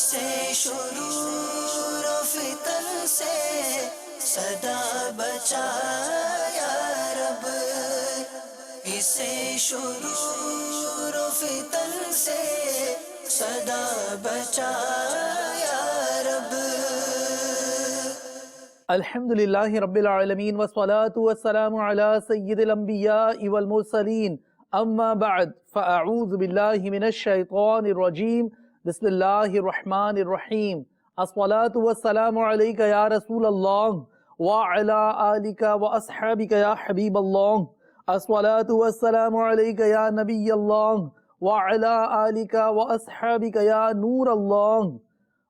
اسے شرور و فتن سے صدا بچا یا رب، اسے شرور و فتن سے صدا بچا یا رب۔ الحمدللہ رب العالمین والصلاة والسلام علی سید الانبیاء والمرسلین، اما بعد فاعوذ باللہ من الشیطان الرجیم، بسم اللہ الرحمن الرحیم۔ الصلاة والسلام علیک یا رسول اللہ وعلی آلک واصحابک یا حبیب اللہ۔ الصلاة والسلام علیک یا نبی اللہ وعلی آلک واصحابک یا نور اللہ۔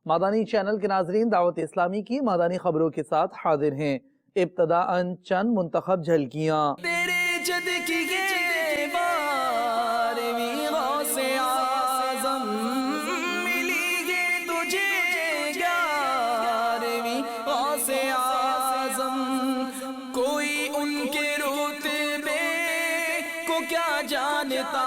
مادانی چینل کے ناظرین، دعوت اسلامی کی مادانی خبروں کے ساتھ حاضر ہیں۔ ابتداءً چند منتخب جھلکیاں۔ تیرے جد کی یہ بارہویں غوث اعظم ملی ہے تجھے، گیارہویں غوث اعظم، کوئی ان کے رتبے کو کیا جانتا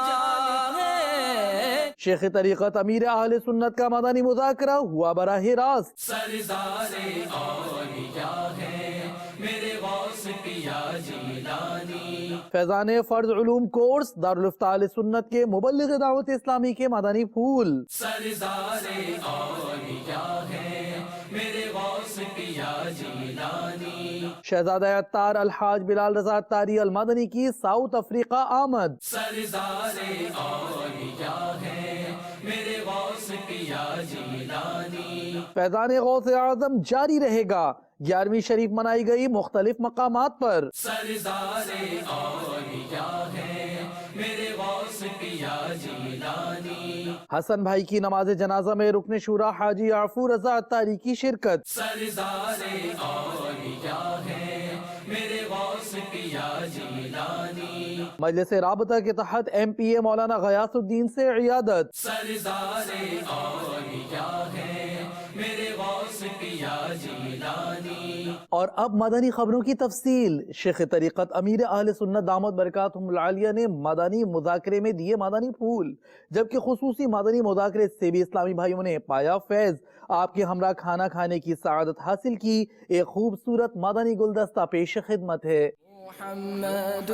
ہے۔ شیخ طریقت امیر اہل سنت کا مدنی مذاکرہ ہوا براہ راست۔ سردار اولیاء ہے میرے غوث پیا جیلانی۔ فیضان فرض علوم کورس دارالفتہ اہل سنت کے مبلغ دعوت اسلامی کے مدنی پھول۔ سردار اولیاء ہے میرے غوث پیا جیلانی۔ شہزادہ عطار الحاج بلال رضا عطاری المدنی کی ساؤتھ افریقہ آمد۔ سردار اولیاء ہے میرے غوث پیا جیلانی۔ فیضان غوث اعظم جاری رہے گا، 11ویں شریف منائی گئی مختلف مقامات پر۔ سردار اولیاء ہے میرے غوث پیا جیلانی۔ حسن بھائی کی نماز جنازہ میں رکن شورا حاجی عفو رضا عطاری کی شرکت۔ سردار اولیاء ہے میرے غوث پیا جیلانی۔ مجلس رابطہ کے تحت ایم پی اے مولانا غیاث الدین سے عیادت۔ سردار اولیاء ہے میرے غوث پیا جیلانی۔ اور اب مدنی خبروں کی تفصیل۔ شیخ طریقت امیر اہل سنت دامت برکاتہم العالیہ نے مدنی مذاکرے میں دیے مدنی پھول، جبکہ خصوصی مدنی مذاکرے سے بھی اسلامی بھائیوں نے پایا فیض، آپ کے ہمراہ کھانا کھانے کی سعادت حاصل کی۔ ایک خوبصورت مدنی گلدستہ پیش خدمت ہے۔ محمد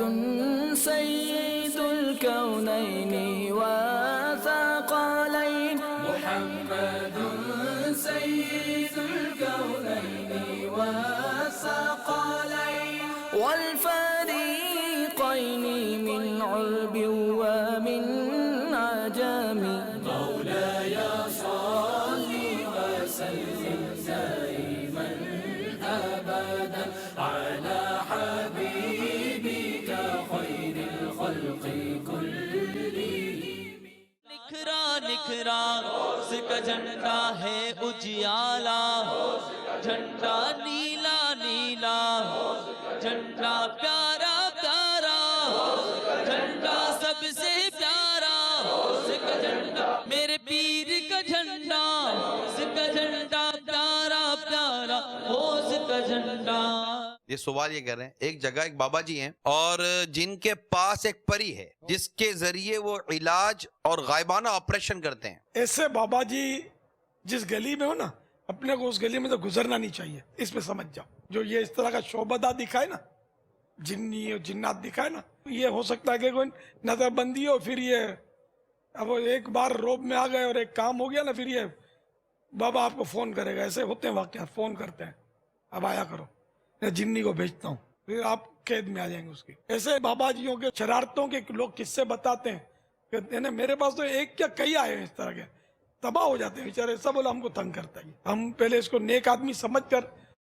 سید الکونین والثقلین، محمد سید الکونین والثقلین والفریقین من عرب ومن عجم، مولاي صل وسلم دائما ابدا على حبيبك خير الخلق كلهم۔ نکھرا نکھرا اس کا جھنڈا ہے اجیالا، جھنڈا نیلا نیلا، جھنڈا پیارا پیارا، جھنڈا سب سے پیارا، اس کا جھنڈا میرے پیر کا جھنڈا، اس کا جھنڈا پیارا پیارا، اس کا جھنڈا۔ یہ سوال یہ کر رہے ہیں، ایک جگہ ایک بابا جی ہیں اور جن کے پاس ایک پری ہے جس کے ذریعے وہ علاج اور غائبانہ آپریشن کرتے ہیں۔ ایسے بابا جی جس گلی میں ہو نا، اپنے کو اس گلی میں تو گزرنا نہیں چاہیے، اس پہ سمجھ جاؤ۔ جو یہ اس طرح کا شعبدہ دکھائے نا، جنی اور جنات دکھائے نا، یہ ہو سکتا ہے کہ کوئی نظر بندی ہو، پھر یہ اب وہ ایک بار روب میں آ گئے اور ایک کام ہو گیا نا، پھر یہ بابا آپ کو فون کرے گا۔ ایسے ہوتے ہیں واقعات، فون کرتے ہیں اب آیا کرو، میں جنی کو بھیجتا ہوں، پھر آپ قید میں آ جائیں گے اس کی۔ ایسے بابا جیوں کے شرارتوں کے لوگ قصے بتاتے ہیں کہ میرے پاس تو ایک کیا کئی آئے ہیں اس طرح کے، تباہ ہو جاتے ہیں بیچارے، سب بولا ہم کو تنگ کرتا ہے۔ ہم پہلے اس کو نیک آدمی سمجھ کر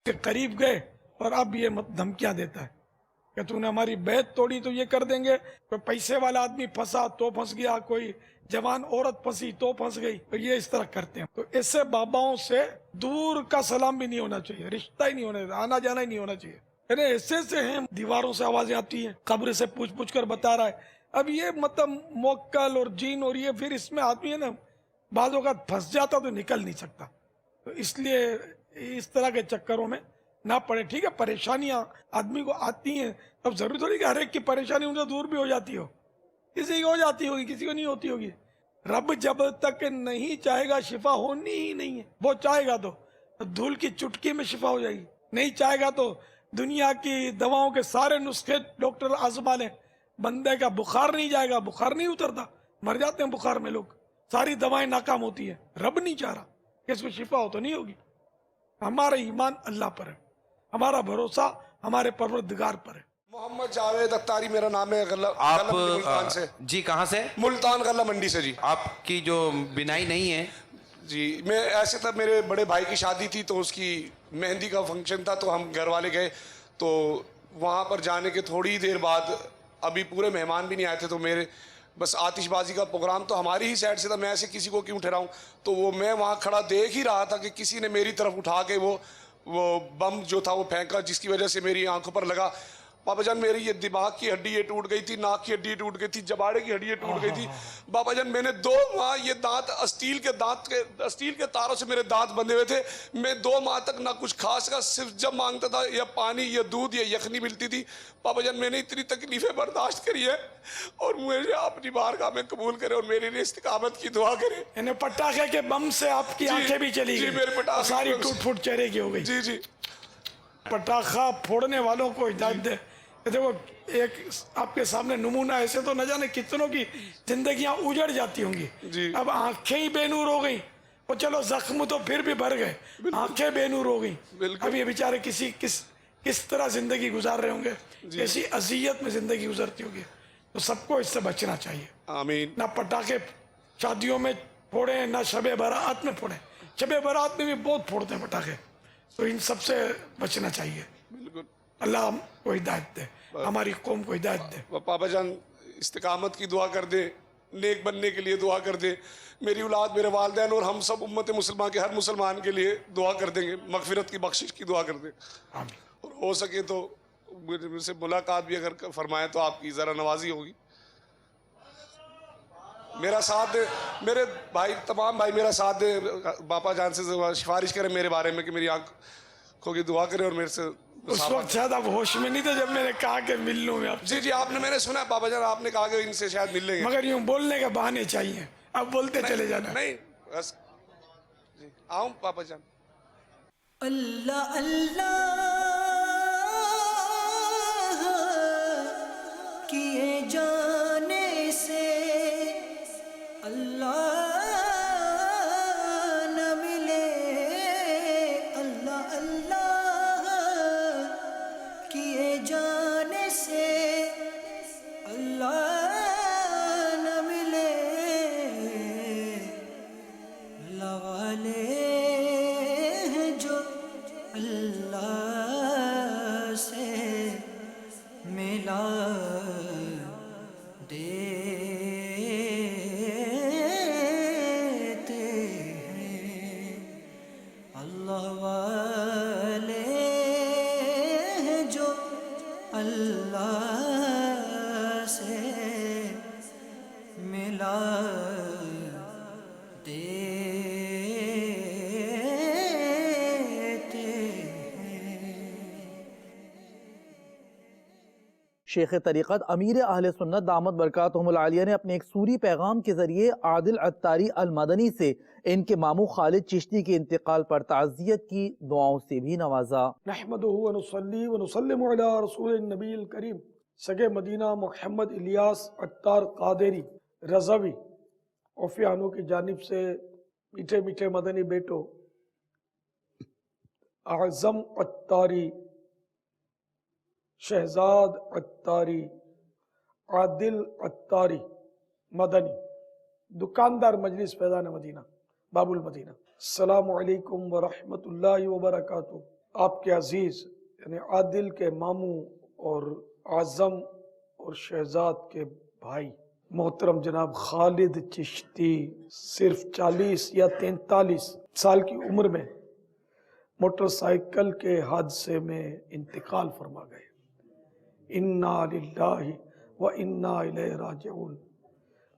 کے قریب گئے اور اب یہ دھمکیاں دیتا ہے کہ تو نے ہماری بیعت توڑی تو یہ کر دیں گے۔ کوئی پیسے والا آدمی پھنسا تو پھنس گیا، کوئی جوان عورت پھنسی تو پھنس گئی، تو یہ اس طرح کرتے ہیں۔ تو ایسے باباؤں سے دور کا سلام بھی نہیں ہونا چاہیے، رشتہ ہی نہیں ہونا چاہیے، آنا جانا ہی نہیں ہونا چاہیے۔ یعنی ایسے سے ہیں، دیواروں سے آوازیں آتی ہیں، قبر سے پوچھ پوچھ کر بتا رہا ہے۔ اب یہ مطلب موکل اور جین اور یہ پھر اس میں آدمی ہے نا بعض اوقات پھنس جاتا تو نکل نہیں سکتا، تو اس لیے اس طرح کے چکروں میں نہ پڑے۔ ٹھیک ہے، پریشانیاں آدمی کو آتی ہیں، اب ضروری تھوڑی کہ ہر ایک کی پریشانی ان سے دور بھی ہو جاتی ہو، کسی کو ہو جاتی ہوگی، کسی کو نہیں ہوتی ہوگی۔ رب جب تک نہیں چاہے گا شفا ہونی ہی نہیں ہے. وہ چاہے گا تو دھول کی چٹکی میں شفا ہو جائے گی، نہیں چاہے گا تو دنیا کی دواؤں کے سارے نسخے ڈاکٹر آزما لیں، بندے کا بخار نہیں جائے گا، بخار نہیں اترتا، مر جاتے ہیں بخار میں لوگ، ساری دوائیں ناکام ہوتی ہیں. رب نہیں چاہ رہا کہ اس کو شفا ہو تو نہیں ہوگی. ہمارا ایمان اللہ پر ہے، ہمارا بھروسہ ہمارے پروردگار پر ہے. محمد جاوید اختاری میرا نام ہے، آپ ملتان سے. جی کہاں سے؟ ملتان غلہ منڈی سے. جی آپ کی جو بینائی نہیں ہے، جی میں ایسے تھا، میرے بڑے بھائی کی شادی تھی تو اس کی مہندی کا فنکشن تھا، تو ہم گھر والے گئے، تو وہاں پر جانے کے تھوڑی دیر بعد ابھی پورے مہمان بھی نہیں آئے تھے، تو میرے بس آتش بازی کا پروگرام تو ہماری ہی سائڈ سے تھا، میں ایسے کسی کو کیوں ٹھہراؤں، تو وہ میں وہاں کھڑا دیکھ ہی رہا تھا کہ کسی نے میری طرف اٹھا کے وہ بم جو تھا وہ پھینکا، جس کی وجہ سے میری آنکھوں پر لگا. بابا جان میری یہ دماغ کی ہڈی یہ ٹوٹ گئی تھی، ناک کی ہڈی ٹوٹ گئی تھی، جباڑے کی ہڈی یہ ٹوٹ گئی تھی. بابا جان میں نے 2 ماہ یہ دانت اسٹیل کے تاروں سے میرے دانت بندھے ہوئے تھے، میں 2 ماہ تک نہ کچھ کھا سکا، صرف جب مانگتا تھا یا پانی یا دودھ یا یخنی ملتی تھی. بابا جان میں نے اتنی تکلیفیں برداشت کری ہے، اور مجھے اپنی بارگاہ میں قبول کرے اور میرے لیے استقامت کی دعا کرے. یعنی پٹاخے کے بم سے آپ کی آنکھیں بھی چلی جی گئی، میرے پٹاخے ساری ٹوٹ پھوٹ چہرے کی ہو گئی. جی جی پٹاخہ پھوڑنے والوں کو ہدایت دے. دیکھو ایک آپ کے سامنے نمونہ، ایسے تو نہ جانے کتنوں کی زندگیاں اجڑ جاتی ہوں گی. اب آنکھیں ہی بے نور ہو گئیں، وہ چلو زخم تو پھر بھی بھر گئے، آنکھیں بے نور ہو گئیں. اب یہ بیچارے کس طرح زندگی گزار رہے ہوں گے، کیسی اذیت میں زندگی گزرتی ہوگی. تو سب کو اس سے بچنا چاہیے. آمین. نہ پٹاخے شادیوں میں پھوڑیں، نہ شب برات میں پھوڑیں. شب برات میں بھی بہت پھوڑتے ہیں پٹاخے، تو ان سب سے بچنا چاہیے. بالکل. اللہ ہم کو ہدایت دے، ہماری قوم کو ہدایت دے. پاپا جان استقامت کی دعا کر دے، نیک بننے کے لیے دعا کر دے. میری اولاد، میرے والدین اور ہم سب امت مسلمان کے ہر مسلمان کے لیے دعا کر دیں گے، مغفرت کی بخشش کی دعا کر دیں. اور ہو سکے تو مجھ سے ملاقات بھی اگر فرمائے تو آپ کی ذرا نوازی ہوگی. میرا ساتھ دے، میرے بھائی، تمام بھائی میرا ساتھ دے. باپا جان سے سفارش کریں میرے بارے میں کہ میری آنکھوں کی دعا کریں اور میرے سے. اس وقت شاید آپ ہوش میں نہیں تھے جب میں نے کہا کہ مل لوں میں آپ. جی آپ نے، میں نے سنا پاپا جان آپ نے کہا کہ ان سے شاید مل لیں گے، مگر یوں بولنے کے بہانے چاہیے، اب بولتے چلے جانا. نہیں بس. جی آؤں پاپا جان. اللہ اللہ کیے جانے سے اللہ نہ ملے، اللہ اللہ کیے جانے سے اللہ نہ ملے. اللہ والے ہیں جو اللہ سے ملا دیتے ہیں. اللہ والے ہیں جو اللہ سے ملا شیخ طریقت امیر اہل سنت دامت برکاتہم العالیہ نے اپنے ایک سوری پیغام کے ذریعے عادل عطاری المدنی سے ان کے ماموں خالد چشتی کے انتقال پر تعزیت کی، دعاؤں سے بھی نوازا. نحمدہ ونصلی ونسلم علی رسول النبی الکریم. سگے مدینہ محمد الیاس عطار قادری رضوی اوفیانو کی جانب سے میٹھے میٹھے مدنی بیٹو اعظم عطاری، شہزاد عطاری، عادل عطاری مدنی، دکاندار مجلس فیضان مدینہ، باب المدینہ. السلام علیکم ورحمۃ اللہ وبرکاتہ. آپ کے عزیز یعنی عادل کے ماموں اور اعظم اور شہزاد کے بھائی محترم جناب خالد چشتی صرف 40 یا 43 سال کی عمر میں موٹر سائیکل کے حادثے میں انتقال فرما گئے. انا للہ و انا الیہ راجعون.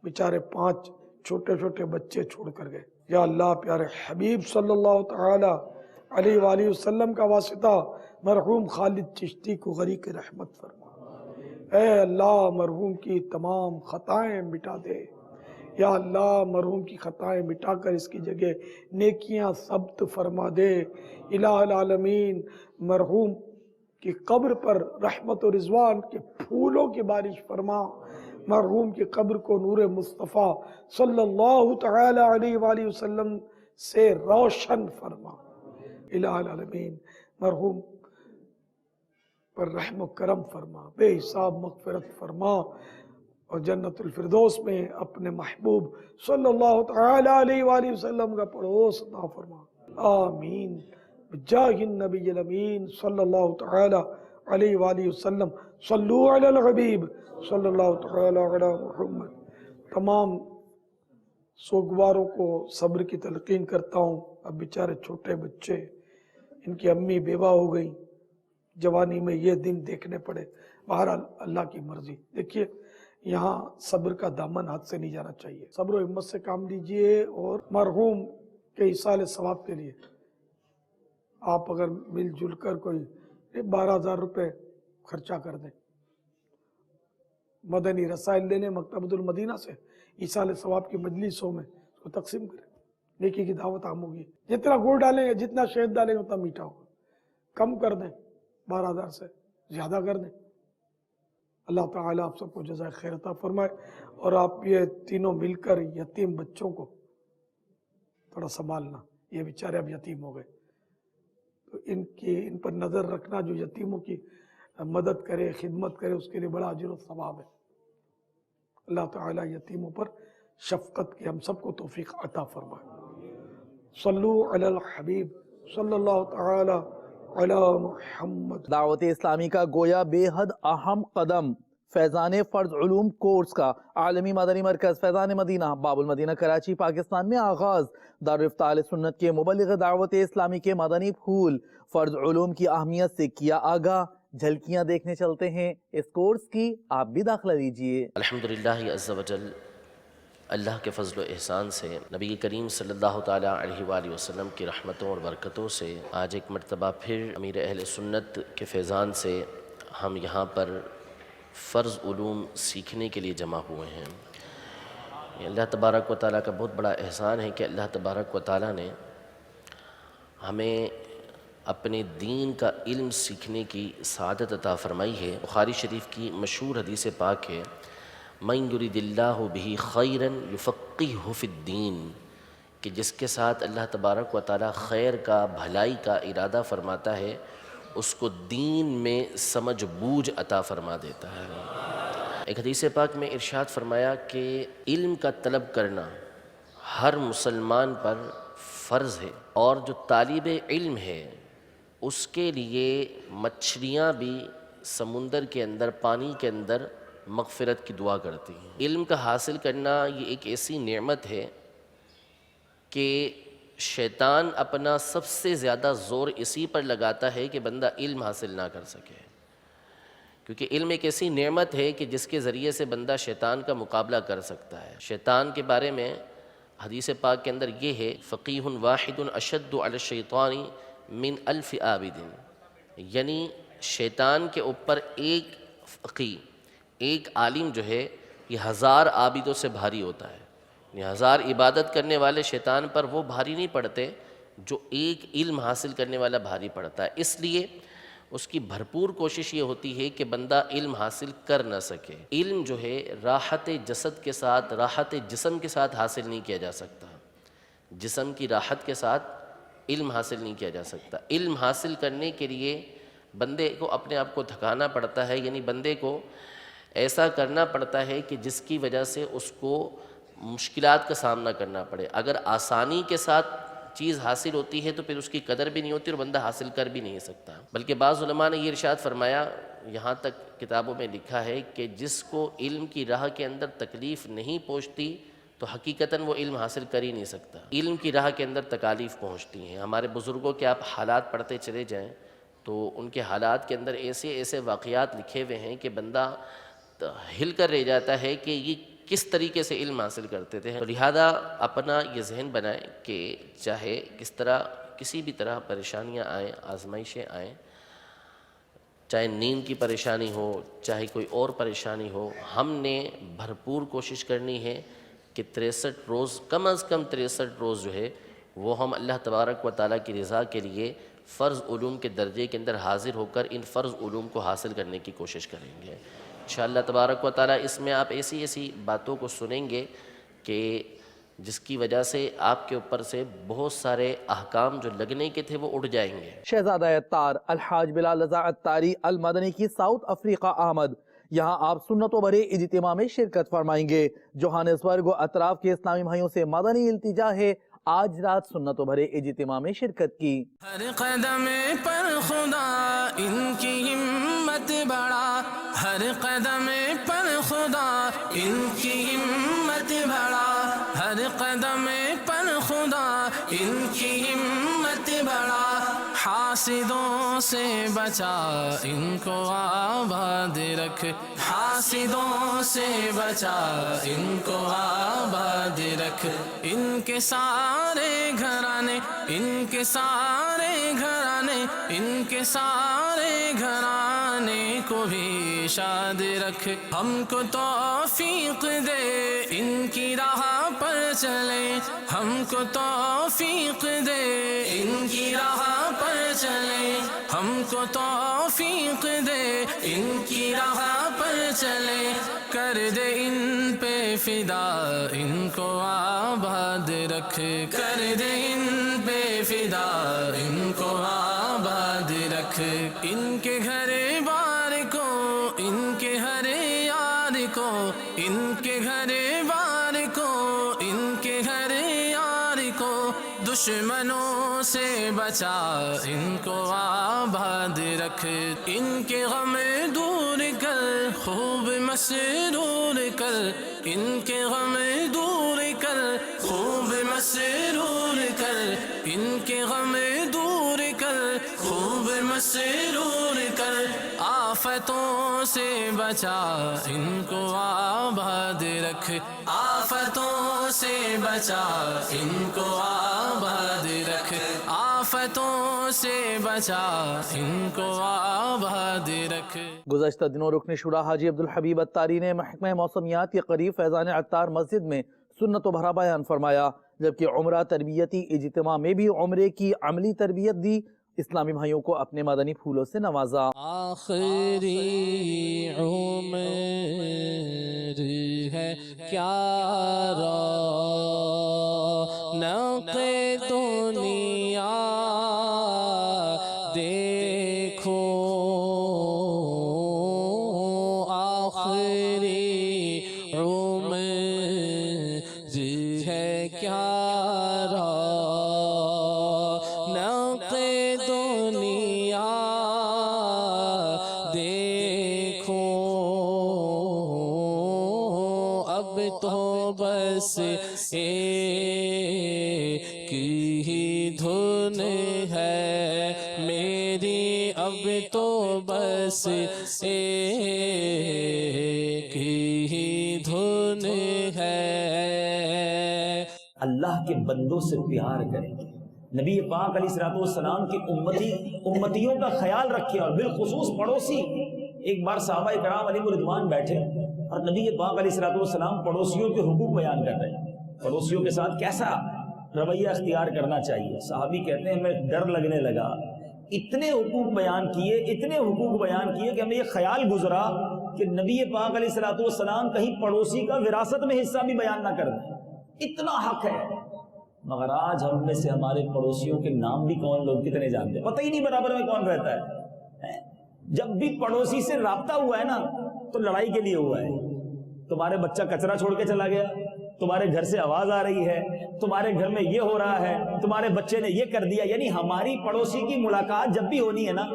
بیچارے 5 چھوٹے چھوٹے بچے چھوڑ کر گئے. یا اللہ پیارے حبیب صلی اللہ تعالی علیہ وآلہ وسلم کا واسطہ مرحوم خالد چشتی کو غریق رحمت فرما. اے اللہ مرحوم کی تمام خطائیں مٹا دے. یا اللہ مرحوم کی خطائیں مٹا کر اس کی جگہ نیکیاں ثبت فرما دے۔ الہ العالمین مرحوم کی قبر پر رحمت و رضوان کے پھولوں کی بارش فرما، مرحوم کی قبر کو نور مصطفیٰ صلی اللہ تعالی علیہ وآلہ وسلم سے روشن فرما۔ الہ العالمین مرحوم پر رحم و کرم فرما، بے حساب مغفرت فرما، اور جنت الفردوس میں اپنے محبوب صلی اللہ تعالی علیہ وآلہ وسلم کا پڑوس عطا فرما، آمین بجاہ النبی الامین صلی اللہ تعالی علیہ وآلہ وسلم۔ صلو علی الحبیب صلی اللہ تعالی علی محمد۔ تمام سوگواروں کو صبر کی تلقین کرتا ہوں۔ اب بیچارے چھوٹے بچے، ان کی امی بیوہ ہو گئیں، جوانی میں یہ دن دیکھنے پڑے، بہرحال اللہ کی مرضی۔ دیکھیے یہاں صبر کا دامن ہاتھ سے نہیں جانا چاہیے، صبر و ہمت سے کام لیجئے، اور مرحوم کے ایصال ثواب کے لیے آپ اگر مل جل کر کوئی 12,000 روپے خرچہ کر دیں، مدنی رسائل لینے مکتبۃ المدینہ سے ایصال ثواب کی مجلسوں میں اس کو تقسیم کریں، نیکی کی دعوت عام ہوگی۔ جتنا گڑ ڈالیں گے، جتنا شہد ڈالیں گے، اتنا میٹھا ہوگا۔ کم کر دیں، 12,000 سے زیادہ کر دیں۔ اللہ تعالیٰ آپ سب کو جزائے خیر عطا فرمائے، اور آپ یہ تینوں مل کر یتیم بچوں کو تھوڑا سنبھالنا، یہ بیچارے اب یتیم ہو گئے، تو ان پر نظر رکھنا، جو یتیموں کی مدد کرے، خدمت کرے، اس کے لیے بڑا اجر و ثواب ہے۔ اللہ تعالیٰ یتیموں پر شفقت کی ہم سب کو توفیق عطا فرمائے۔ صلو علی الحبیب صلی اللہ تعالی علی محمد۔ دعوت اسلامی کا گویا بے حد اہم قدم فیضان فرض علوم کورس کا عالمی مدنی مرکز فیضان مدینہ باب المدینہ کراچی پاکستان میں آغاز۔ دارالفتہ اہل سنت کے مبلغ دعوت اسلامی کے مدنی پھول فرض علوم کی اہمیت سے کیا آگاہ، جھلکیاں دیکھنے چلتے ہیں اس کورس کی، آپ بھی داخلہ لیجئے۔ الحمدللہ عز و جل، اللہ کے فضل و احسان سے، نبی کریم صلی اللہ تعالیٰ علیہ وآلہ وسلم کی رحمتوں اور برکتوں سے آج ایک مرتبہ پھر امیر اہل سنت کے فیضان سے ہم یہاں پر فرض علوم سیکھنے کے لیے جمع ہوئے ہیں۔ یہ اللہ تبارک و تعالیٰ کا بہت بڑا احسان ہے کہ اللہ تبارک و تعالیٰ نے ہمیں اپنے دین کا علم سیکھنے کی سعادت عطا فرمائی ہے۔ بخاری شریف کی مشہور حدیث پاک ہے، من یرید اللہ بہ خیرا یفقہہ فی الدین، کہ جس کے ساتھ اللہ تبارک و تعالیٰ خیر کا، بھلائی کا ارادہ فرماتا ہے، اس کو دین میں سمجھ بوجھ عطا فرما دیتا ہے۔ ایک حدیث پاک میں ارشاد فرمایا کہ علم کا طلب کرنا ہر مسلمان پر فرض ہے، اور جو طالب علم ہے اس کے لیے مچھلیاں بھی سمندر کے اندر، پانی کے اندر مغفرت کی دعا کرتی ہیں۔ علم کا حاصل کرنا یہ ایک ایسی نعمت ہے کہ شیطان اپنا سب سے زیادہ زور اسی پر لگاتا ہے کہ بندہ علم حاصل نہ کر سکے، کیونکہ علم ایک ایسی نعمت ہے کہ جس کے ذریعے سے بندہ شیطان کا مقابلہ کر سکتا ہے۔ شیطان کے بارے میں حدیث پاک کے اندر یہ ہے، فقیہ واحد اشد علی الشیطان من 1000 عابد، یعنی شیطان کے اوپر ایک فقیہ، ایک عالم جو ہے، یہ 1000 عابدوں سے بھاری ہوتا ہے۔ یہ 1000 عبادت کرنے والے شیطان پر وہ بھاری نہیں پڑتے جو ایک علم حاصل کرنے والا بھاری پڑتا ہے۔ اس لیے اس کی بھرپور کوشش یہ ہوتی ہے کہ بندہ علم حاصل کر نہ سکے۔ علم جو ہے راحت جسد کے ساتھ، راحت جسم کے ساتھ حاصل نہیں کیا جا سکتا، جسم کی راحت کے ساتھ علم حاصل نہیں کیا جا سکتا۔ علم حاصل کرنے کے لیے بندے کو اپنے آپ کو تھکانا پڑتا ہے، یعنی بندے کو ایسا کرنا پڑتا ہے کہ جس کی وجہ سے اس کو مشکلات کا سامنا کرنا پڑے۔ اگر آسانی کے ساتھ چیز حاصل ہوتی ہے تو پھر اس کی قدر بھی نہیں ہوتی اور بندہ حاصل کر بھی نہیں سکتا۔ بلکہ بعض علماء نے یہ ارشاد فرمایا، یہاں تک کتابوں میں لکھا ہے کہ جس کو علم کی راہ کے اندر تکلیف نہیں پہنچتی تو حقیقتاً وہ علم حاصل کر ہی نہیں سکتا۔ علم کی راہ کے اندر تکالیف پہنچتی ہیں۔ ہمارے بزرگوں کے آپ حالات پڑھتے چلے جائیں تو ان کے حالات کے اندر ایسے ایسے واقعات لکھے ہوئے ہیں کہ بندہ ہل کر رہ جاتا ہے کہ یہ کس طریقے سے علم حاصل کرتے تھے۔ تو لہذا اپنا یہ ذہن بنائیں کہ چاہے کس طرح، کسی بھی طرح پریشانیاں آئیں، آزمائشیں آئیں، چاہے نیند کی پریشانی ہو، چاہے کوئی اور پریشانی ہو، ہم نے بھرپور کوشش کرنی ہے کہ 63 روز کم از کم 63 روز جو ہے وہ ہم اللہ تبارک و تعالیٰ کی رضا کے لیے فرض علوم کے درجے کے اندر حاضر ہو کر ان فرض علوم کو حاصل کرنے کی کوشش کریں گے انشاءاللہ تبارک و تعالیٰ۔ اس میں آپ ایسی باتوں کو سنیں گے کہ جس کی وجہ سے آپ کے اوپر سے بہت سارے احکام جو لگنے کے تھے وہ اٹھ جائیں گے۔ شہزادہ اتار الحاج بلال رضا اتاری المدنی کی ساؤتھ افریقہ آمد۔ یہاں آپ سنت و بھرے اجتماع میں شرکت فرمائیں گے۔ جوہانسبرگ و اطراف کے اسلامی بھائیوں سے مدنی التجا ہے آج رات سنت و بھرے اجتماع میں شرکت کی۔ ہر قدم پر خدا ان کی ہمت بڑھا، ہر قدم پر خدا ان کی ہمت بڑھا، ہر قدم پر خدا ان کی ہمت بڑھا، حاسدوں سے بچا ان کو آباد رکھ، حاسدوں سے بچا ان کو آباد رکھ، ان کے سارے گھرانے، ان کے سارے گھرانے، ان کے سارے گھرانے کو بھی شاد رکھ، ہم کو توفیق دے ان کی راہ پر چلے، ہم کو توفیق دے ان کی راہ پر چلے، ہم کو توفیق دے ان کی راہ پر چلے، کر دے ان پہ فدا ان کو آباد رکھ، کر دے ان پہ فدا ان کو آباد رکھ، ان کے گھر بار کو، ان کے ہر یار کو، ان کے گھر بار کو، ان کے گھر یار کو، دشمنوں سے بچا ان کو آباد رکھ، ان کے غم دور کر خوب مسرور کر، ان کے غم دور کر خوب مسرور کر، ان کے غم دور کر خوب مسرور کر، آفتوں سے بچا ان کو آباد رکھ، آفتوں سے بچا ان کو آباد رکھ، آفتوں سے بچا ان کو آباد رکھ۔ گزشتہ دنوں رکن شورا حاجی عبدالحبیب اتاری نے محکمہ موسمیات کے قریب فیضان عطار مسجد میں سنت و بھرا بیان فرمایا، جبکہ عمرہ تربیتی اجتماع میں بھی عمرے کی عملی تربیت دی، اسلامی بھائیوں کو اپنے مدنی پھولوں سے نوازا۔ آخری عمر ہے کیا رونق دنیا دیکھو، آخری عمر ہے کیا رونق دنیا دیکھو، اب تو بس ایک ہی دھن ہے میری، اب تو بس ایک ہی دھن ہے۔ اللہ کے بندوں سے پیار کریں، نبی پاک علیہ الصلوۃ والسلام کی امتیوں کا خیال رکھیں، اور بالخصوص پڑوسی۔ ایک بار صحابہ کرام علیہ رضوان بیٹھے اور نبی پاک علیہ الصلوۃ والسلام پڑوسیوں کے حقوق بیان کر رہے ہیں، پڑوسیوں کے ساتھ کیسا رویہ اختیار کرنا چاہیے۔ صحابی کہتے ہیں ہمیں ڈر لگنے لگا، اتنے حقوق بیان کیے، اتنے حقوق بیان کیے کہ ہمیں یہ خیال گزرا کہ نبی پاک علیہ الصلوۃ والسلام کہیں پڑوسی کا وراثت میں حصہ بھی بیان نہ کر دیں، اتنا حق ہے۔ مگر آج ہم میں سے ہمارے پڑوسیوں کے نام بھی کون لوگ کتنے جانتے ہیں، پتہ ہی نہیں برابر میں کون رہتا ہے۔ جب بھی پڑوسی سے رابطہ ہوا ہے نا تو لڑائی کے لیے ہوا ہے۔ تمہارے بچہ کچرا چھوڑ کے چلا گیا، تمہارے گھر سے آواز آ رہی ہے، تمہارے گھر میں یہ ہو رہا ہے، تمہارے بچے نے یہ کر دیا، یعنی ہماری پڑوسی کی ملاقات جب بھی ہونی ہے نا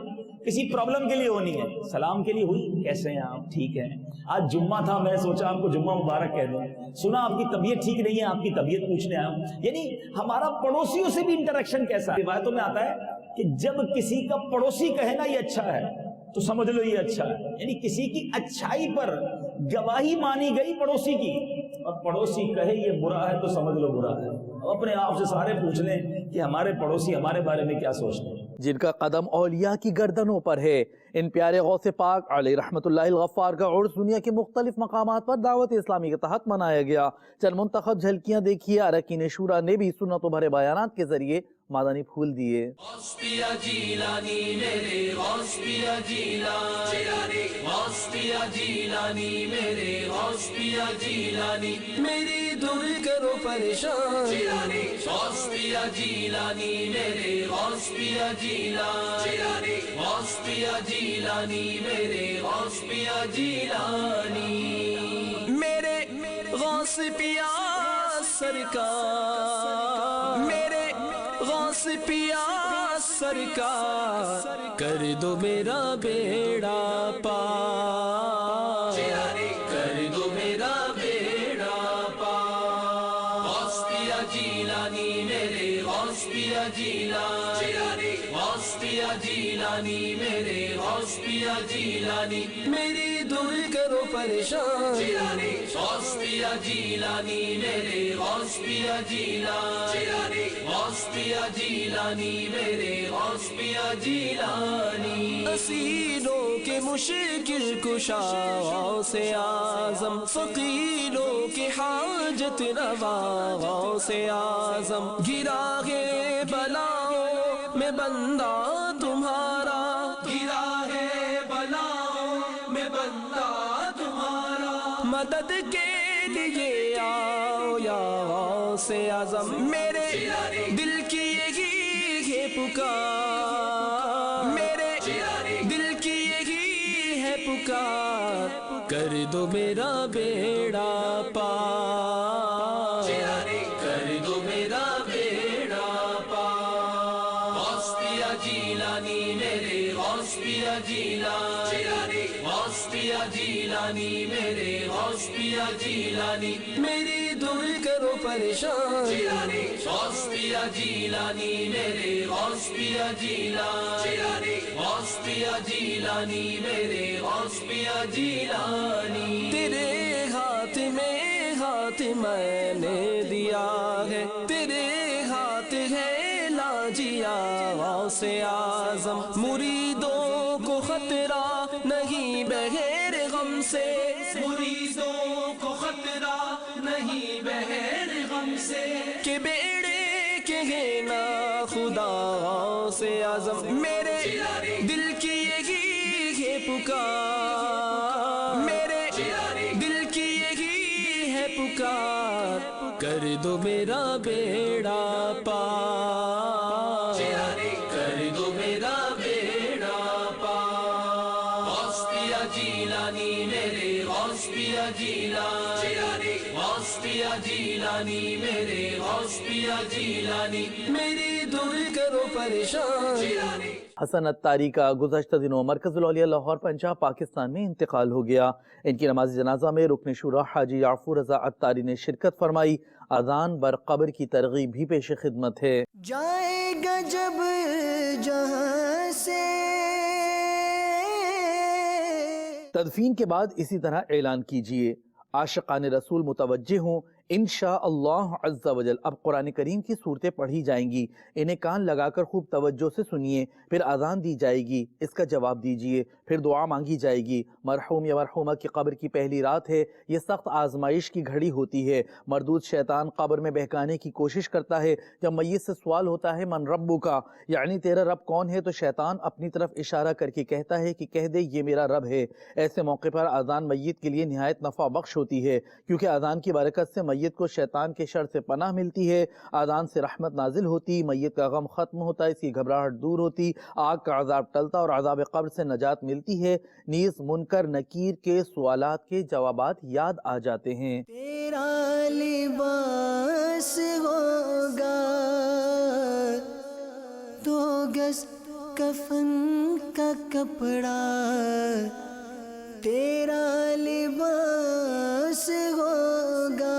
کسی پرابلم کے لیے ہونی ہے، سلام کے لیے ہوئی، کیسے ہیں آپ، ٹھیک ہے، آج جمعہ تھا میں سوچا آپ کو جمعہ مبارک کہہ دوں، سنا آپ کی طبیعت ٹھیک نہیں ہے، آپ کی طبیعت پوچھنے آیا ہوں۔ یعنی ہمارا پڑوسیوں سے بھی انٹریکشن کیسا ہے۔ روایتوں میں آتا ہے کہ جب کسی کا پڑوسی کہے نا یہ اچھا ہے تو سمجھ لو یہ اچھا ہے، یعنی کسی کی اچھائی پر گواہی مانی گئی پڑوسی کی، اور پڑوسی کہے یہ برا ہے تو سمجھ لو برا ہے۔ اپنے آپ سے سارے پوچھ لیں کہ ہمارے پڑوسی ہمارے بارے میں کیا سوچتے ہیں۔ جن کا قدم اولیاء کی گردنوں پر ہے۔ ان پیارے غوث پاک علیہ رحمت اللہ الغفار کا عرس دنیا کے مختلف مقامات پر دعوت اسلامی کے تحت منایا گیا۔ چند منتخب جھلکیاں دیکھیے، اراکین شورا نے بھی سنتوں بھرے بیانات کے ذریعے مادانی پھول دیے۔ غوث پیا جیلانی میرے غوث پیا جیلانی، غوث پیا جیلانی میرے غوث پیا جیلانی، میری دور کرو پریشان غوث پیا جیلانی میرے غوث پیا جیلانی، غوث پیا جیلانی میرے غوث پیا جیلانی، میرے غوث پیا سرکار، میرے غوث پیا سرکار، کر دو میرا بیڑا پار، کر دو میرا بیڑا پار، غوث پیا جیلانی میرے غوث پیا جیلانی، غوث پیا جیلانی میرے غوث پیا جیلانی، میری دور کرو پریشان غوث پیا جیلانی میرے غوث پیا جیلانی، غوث پیا جیلانی میرے غوث پیا جیلانی، اسیروں کے مشکل کشا غوث اعظم، فقیروں کے حاجت روا غوث اعظم، گرا ہے بلاؤں میں بندہ تمہارا، گرا ہے بلاؤں میں بندہ تمہارا، مدد کے لیے آؤ یا غوث اعظم، میرے دل کی یہی ہے پکار، میرے دل کی یہی ہے پکار، کر دو میرا بیڑا پار، کر دو میرا بیڑا پار، غوث پیا جیلانی میرے غوث پیا جیلانی، غوث پیا جیلانی میرے غوث پیا جیلانی، میری دور کرو پریشان غوث پیا جیلانی میرے غوث پیا جیلانی، غوث پیا جیلانی میرے غوث پیا جیلانی، تیرے ہاتھ میں ہاتھ میں نے دیا ہے، تیرے ہاتھ ہے لاجیا غوث اعظم، مریدوں کو خطرہ نہیں بغیر غم سے، مریدوں کو خطرہ نہیں بغیر غم سے، کہ بیڑے کے ہے نا خدا غوث اعظم، میرے دل کی یہی ہے پکار، میرے دل کی یہی ہے پکار، کر دو میرا بیڑا پار، کر دو میرا بیڑا پار، غوث پیا جیلانی میرے غوث پیا جیلانی، غوث پیا جیلانی میرے غوث پیا جیلانی، میری دور کرو پریشان۔ حسن اتاری کا گزشتہ دنوں مرکز الاولیاء لاہور پنجاب پاکستان میں انتقال ہو گیا۔ ان کی نماز جنازہ میں رکن شورا حاجی یعفور رضا اتاری نے شرکت فرمائی۔ اذان بر قبر کی ترغیب بھی پیش خدمت ہے۔ جائے گا جب جہاں سے، تدفین کے بعد اسی طرح اعلان کیجئے، عاشقان رسول متوجہ ہوں، انشاءاللہ عز و جل اب قرآن کریم کی صورتیں پڑھی جائیں گی، انہیں کان لگا کر خوب توجہ سے سنیے، پھر اذان دی جائے گی، اس کا جواب دیجئے، پھر دعا مانگی جائے گی۔ مرحوم یا مرحومہ کی قبر کی پہلی رات ہے، یہ سخت آزمائش کی گھڑی ہوتی ہے۔ مردود شیطان قبر میں بہکانے کی کوشش کرتا ہے۔ جب میت سے سوال ہوتا ہے من ربک، یعنی تیرا رب کون ہے، تو شیطان اپنی طرف اشارہ کر کے کہتا ہے کہ کہہ دے یہ میرا رب ہے۔ ایسے موقع پر اذان میت کے لیے نہایت نفع بخش ہوتی ہے، کیونکہ اذان کی برکت سے میت کو شیطان کے شر سے پناہ ملتی ہے، اذان سے رحمت نازل ہوتی، میت کا غم ختم ہوتا، اس کی گھبراہٹ دور ہوتی، آگ کا عذاب ٹلتا اور عذاب قبر سے نجات ملتی ہے، نیز منکر نکیر کے سوالات کے جوابات یاد آ جاتے ہیں۔ تیرا لباس ہوگا دو گز کفن کا کپڑا، تیرا لباس ہوگا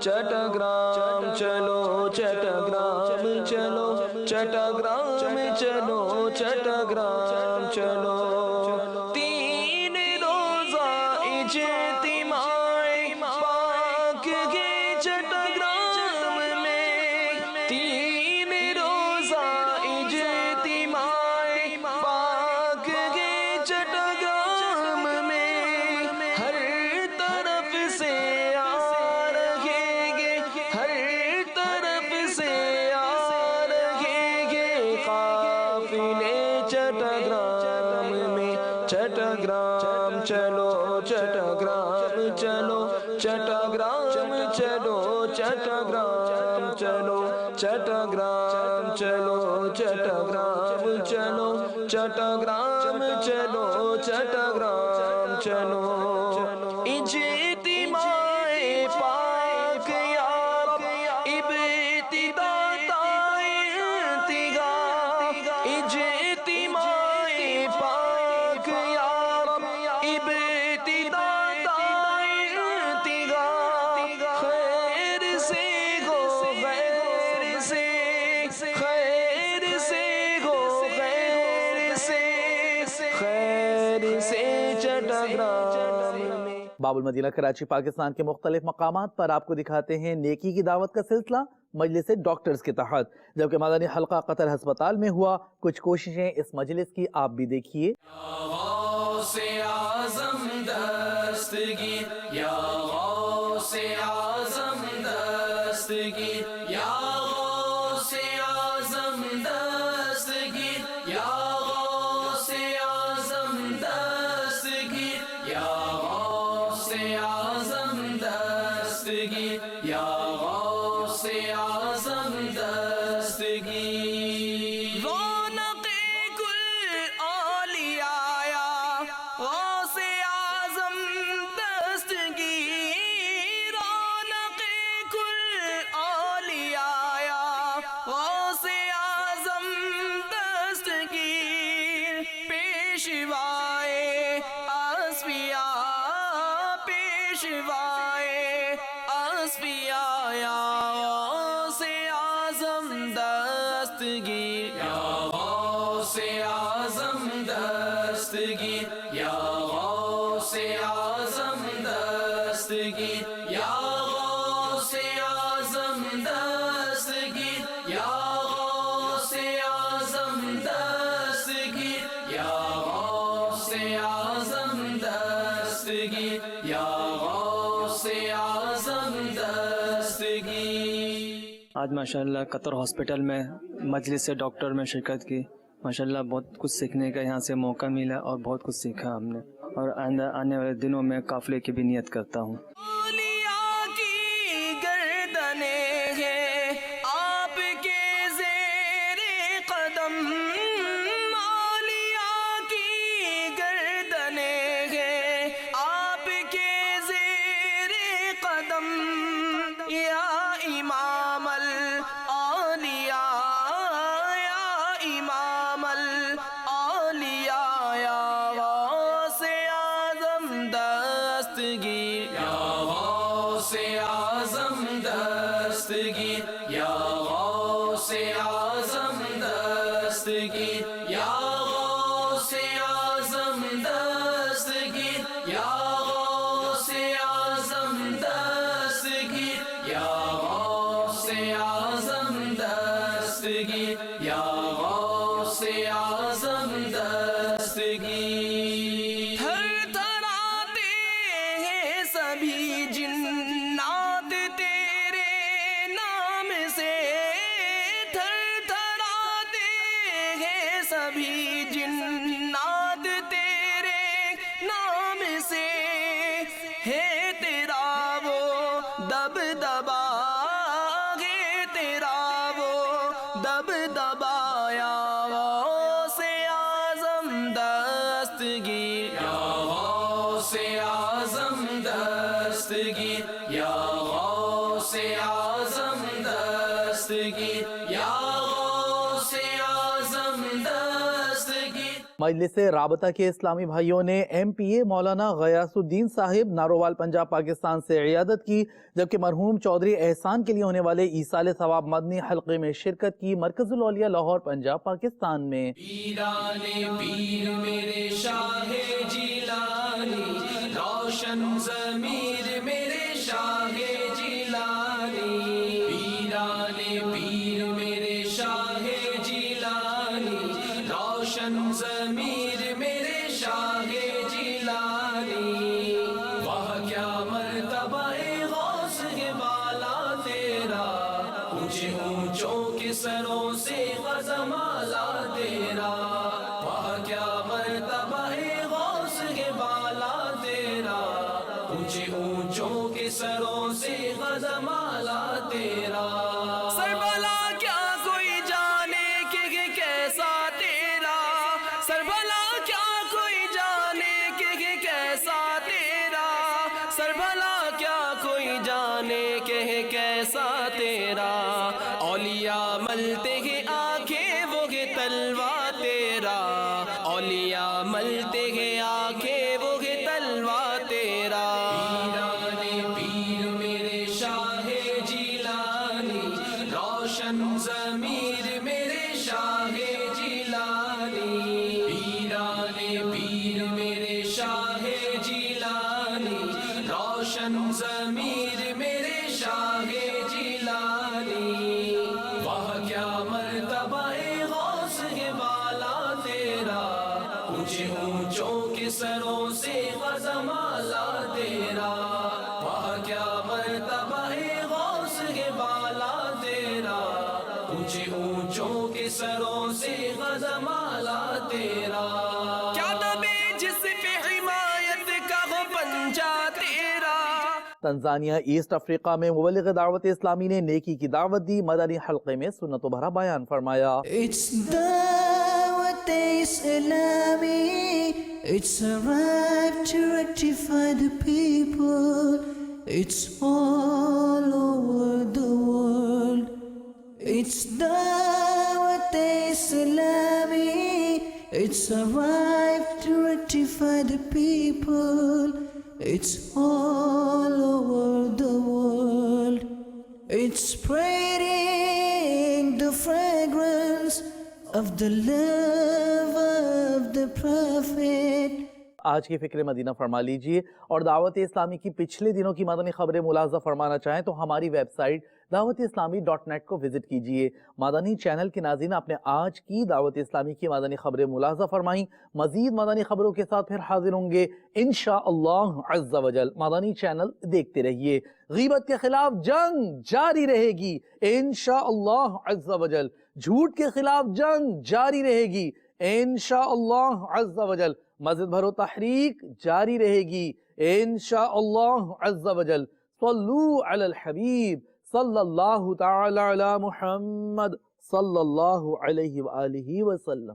چٹگرام چلو چٹگرام چلو چٹگرام چلو چٹگرام چلو تین روزہ اجتماع پاک کے چٹگرام میں تین روزہ اجتماع پاک کے چٹگرام میں ہر طرف سے آ رہے گے ہر طرف سے آ رہے گے قافلے چٹگرام میں چٹگرام چلو چٹگرام چلو چٹگرام چلو چٹگرام چلو چٹگرام چلو چٹگرام چلو چٹگرام چلو چٹگرام چلو اجتماع پاک یا رب ابتدا تا انتہا اجتماع پاک یا رب ابتدا تا انتہا خیر سے ہو غیر سے خیر سے ہو غیر سے خیر سے چٹگرام میں باب المدینہ کراچی پاکستان کے مختلف مقامات پر آپ کو دکھاتے ہیں نیکی کی دعوت کا سلسلہ مجلس ڈاکٹرز کے تحت، جبکہ مدنی حلقہ قطر ہسپتال میں ہوا کچھ کوششیں اس مجلس کی آپ بھی دیکھیے۔ غوث اعظم دستگیر یا غوث اعظم دستگیر یا غوث اعظم دستگیر یا غوث اعظم دستگیر یا غوث اعظم دستگیر یا غوث اعظم دستگیر رونق کل اولیاء غوث اعظم دستگیر رونق کل اولیاء غوث اعظم دستگیر پیشوائے اصفیاء پیشوائے اصفیاء یا غوث اعظم دستگیر یا غوث اعظم دستگیر یا غوث اعظم دستگیر یا غوث اعظم دستگیر یا غوث اعظم دستگیر یا غوث اعظم دستگیر یا غوث اعظم دستگیر آج ماشاءاللہ قطر ہاسپٹل میں مجلس ڈاکٹر میں شرکت کی، ماشاءاللہ بہت کچھ سیکھنے کا یہاں سے موقع ملا اور بہت کچھ سیکھا ہم نے، اور آنے والے دنوں میں قافلے کی بھی نیت کرتا ہوں۔ اولیاء کی گردنیں ہیں آپ کے زیر قدم اولیاء کی گردنیں ہیں آپ کے زیر قدم یا امام الاولیاء یا امام الاولیاء یا غوث اعظم دستگیر یا غوث اعظم دستگیر یا غوث اعظم دستگیر یا غوث اعظم دستگیر یا غوث اعظم دستگیر یا غوث اعظم دستگیر یا غوث اعظم دستگیر تھر تھراتے ہیں سبھی جنات تیرے نام سے تھر تھراتے ہیں سبھی جنات تیرے نام سے ہے تیرا وہ دبدبا ہے تیرا وہ دبدبا یا غوث اعظم دستگیر یا غوث اعظم دستگیر یا غوث اعظم دستگیر یا غوث اعظم دستگیر مجلس رابطہ کے اسلامی بھائیوں نے MPA مولانا غیاث-الدین صاحب نارووال پنجاب پاکستان سے عیادت کی، جبکہ مرحوم چودھری احسان کے لیے ہونے والے ایصال ثواب مدنی حلقے میں شرکت کی مرکز الاولیاء لاہور پنجاب پاکستان میں۔ پیران پیر میرے شاہ جیلانی، روشن ضمیر میرے شاہ جیلانی، پیران پیر میرے شاہ جیلانی، روشن ضمیر میرے شاہ جیلانی، وہ کیا مرتبہ غوث کے بالا تیرا، اونچے اونچوں کے سروں سے غزمالا تیرا، وہ کیا مرتبہ غوث کے بالا تیرا، اونچے اونچوں کے سروں سے غزمالا تیرا، سربلا کیا کوئی جانے کہ کیسا تیرا، سربلا کیا کوئی جانے کہ کیسا تیرا، سربلا کیا کوئی جانے کہ کیسا تیرا، اولیاء ملتے ہیں آنکھیں وہ ہے تلوا تیرا، اولیاء ملتے ہیں آنکھیں وہ ہے تلوا تیرا، پیران پیر میرے شاہ جیلانی، روشن ضمیر میرے شاہ جیلانی، پیران پیر میرے شاہ جیلانی، روشن ضمیر میرے شاہ جیلانی، وہ کیا مرتبہ غوث کے بالا تیرا، اونچے اونچوں کے سروں سے غزمالا تیرا، وہ کیا مرتبہ غوث کے بالا تیرا، اونچے اونچوں کے سروں سے غزمالا تیرا، کیا دبے جس پہ حمایت کا وہ پنجہ تیرا۔ تنزانیہ ایسٹ افریقہ میں مبلغ دعوت اسلامی نے نیکی کی دعوت دی، مدنی حلقے میں سنت و بھرا بیان فرمایا۔ It's دعوت اسلامی، it's arrived to rectify the people, it's all over the world. It's دعوت اسلامی، it's arrived to rectify the people, it's all over the world. It's spreading the fragrance of the love of the Prophet. آج کی فکر مدینہ فرما لیجئے، اور دعوت اسلامی کی پچھلے دنوں کی مدنی خبریں ملاحظہ فرمانا چاہیں تو ہماری ویب سائٹ dawat-islami.net کو وزٹ کیجئے۔ مدنی چینل کے ناظرین، آپ نے آج کی دعوت اسلامی کی مدنی خبریں ملاحظہ فرمائیں، مزید مدنی خبروں کے ساتھ پھر حاضر ہوں گے انشاءاللہ عز و جل۔ مدنی چینل دیکھتے رہیے۔ غیبت کے خلاف جنگ جاری رہے گی انشاءاللہ عز و جل، جھوٹ کے خلاف جنگ جاری رہے گی انشاءاللہ عز و جل، مزید بھرو تحریک جاری رہے گی انشاءاللہ عز و جل۔ صلو علی الحبیب صلی اللہ تعالی علی محمد صلی اللہ علیہ وآلہ وسلم۔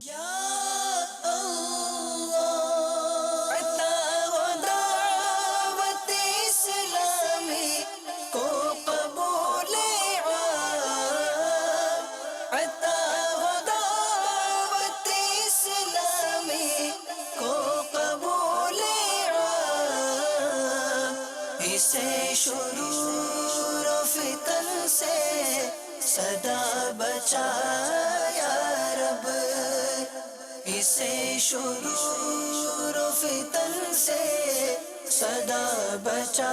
شرور و فتن سے صدا بچا یا رب، اسے شرور و فتن سے صدا بچا